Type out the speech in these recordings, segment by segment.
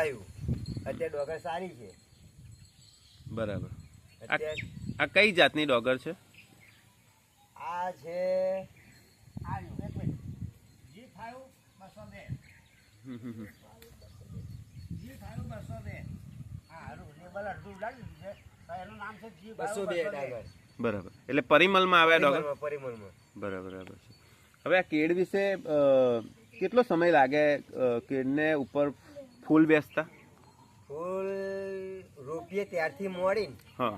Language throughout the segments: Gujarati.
વાયુ અત્યારે ડોગર સારી છે. બરાબર. અત્યારે આ કઈ જાતની ડોગર છે? આ છે બરાબર. એટલે પરિમલમાં આવે ડોગર. પરિમલમાં. બરાબર બરાબર છે. હવે આ કેડ વિશે કેટલો સમય લાગે કેડને ઉપર ફૂલ બેસતા? ફૂલ રોપીએ ત્યારથી મોડીને હા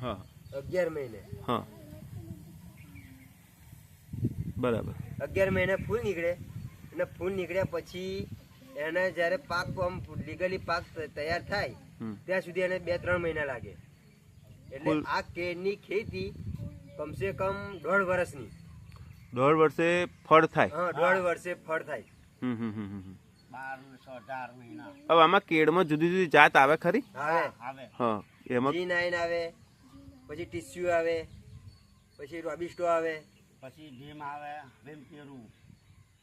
હા 11 મહિને. હા બરાબર. 11 મહિને ફૂલ નીકળે અને ફૂલ નીકળ્યા પછી એને જ્યારે પાક લીગલી પાક તૈયાર થાય ત્યાં સુધી એને 2-3 મહિના લાગે. એટલે આ કેળની ખેતી કમસે કમ 1.5 વર્ષની. 1.5 વર્ષે ફળ થાય? હા 1.5 વર્ષે ફળ થાય. હવે આમાં કેળમાં જુદી જુદી જાત આવે ખરી? આવે. હા એમાં G9 આવે, પછી ટીસ્યુ આવે, પછી રોબિસ્ટો આવે, પછી ભીમ આવે, ભીમ પેરું,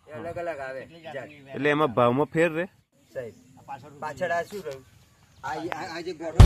એ અલગ અલગ આવે જાત. એટલે એમાં ભાવમાં ફેર રહે સાહેબ? પાછળ આ શું રહ્યું? આ જે ગોઠો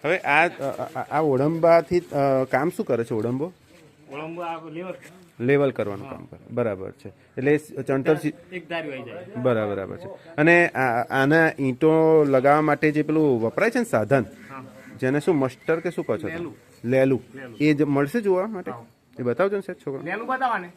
હવે આ ઓળંબાથી કામ શું કરે છે? ઓળંબો લેવલ કરવાનું કામ કરે. બરાબર છે. એટલે ચણતર બરાબર બરાબર છે. અને આના ઈંટો લગાવવા માટે જે પેલું વપરાય છે ને સાધન, જેને શું મસ્ટર કે શું કહો છો? લેલું. એ જ મળશે જોવા માટે? એ બતાવજો ને સાહેબ છોકરા. લેલું બતાવવાને.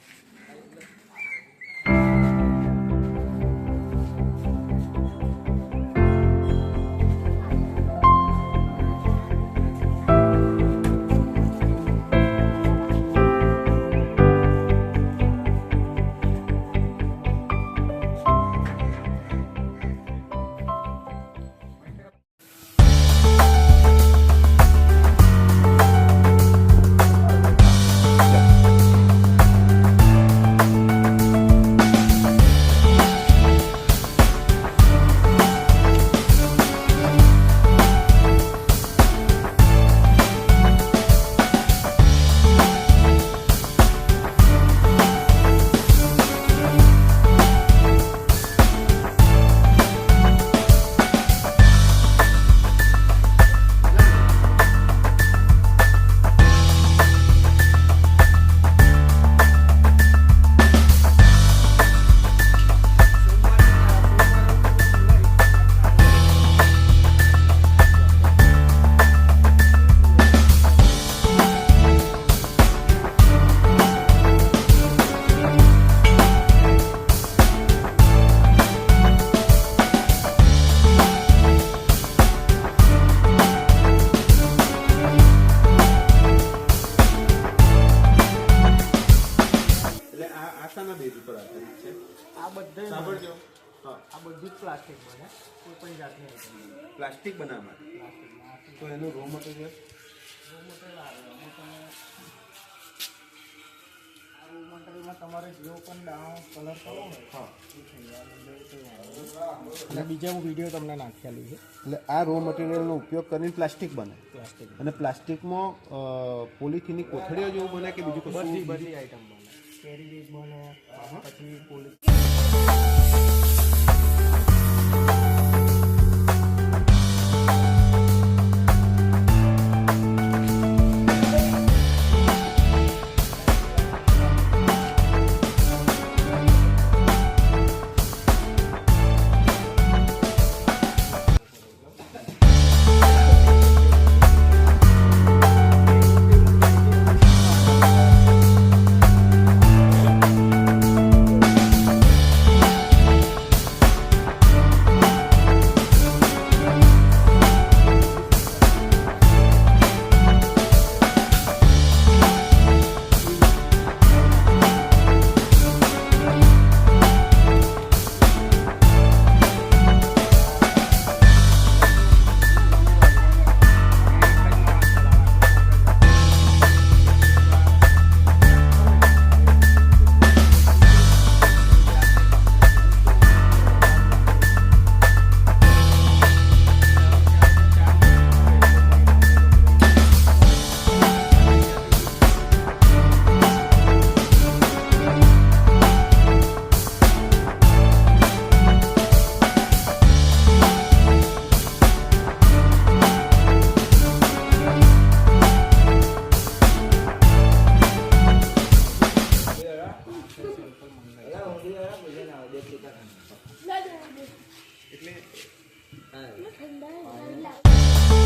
આ બધું જ પ્લાસ્ટિક બને, કોઈ પણ જાતની પ્લાસ્ટિક બનાવવા તો એનું રો મટીરિયલ મટીરિયલમાં તમારે જેવો પણ દાણો કલર કરવો હોય અને બીજા હું વિડીયો તમને નાખેલું છે. એટલે આ રો મટીરિયલનો ઉપયોગ કરીને પ્લાસ્ટિક બને. અને પ્લાસ્ટિકમાં પોલિથીનની કોથળીઓ જેવું બને કે બીજું કશું? બધી આઈટમ બને. કેરી બેગ બને, પછી પોલિથીન એટલે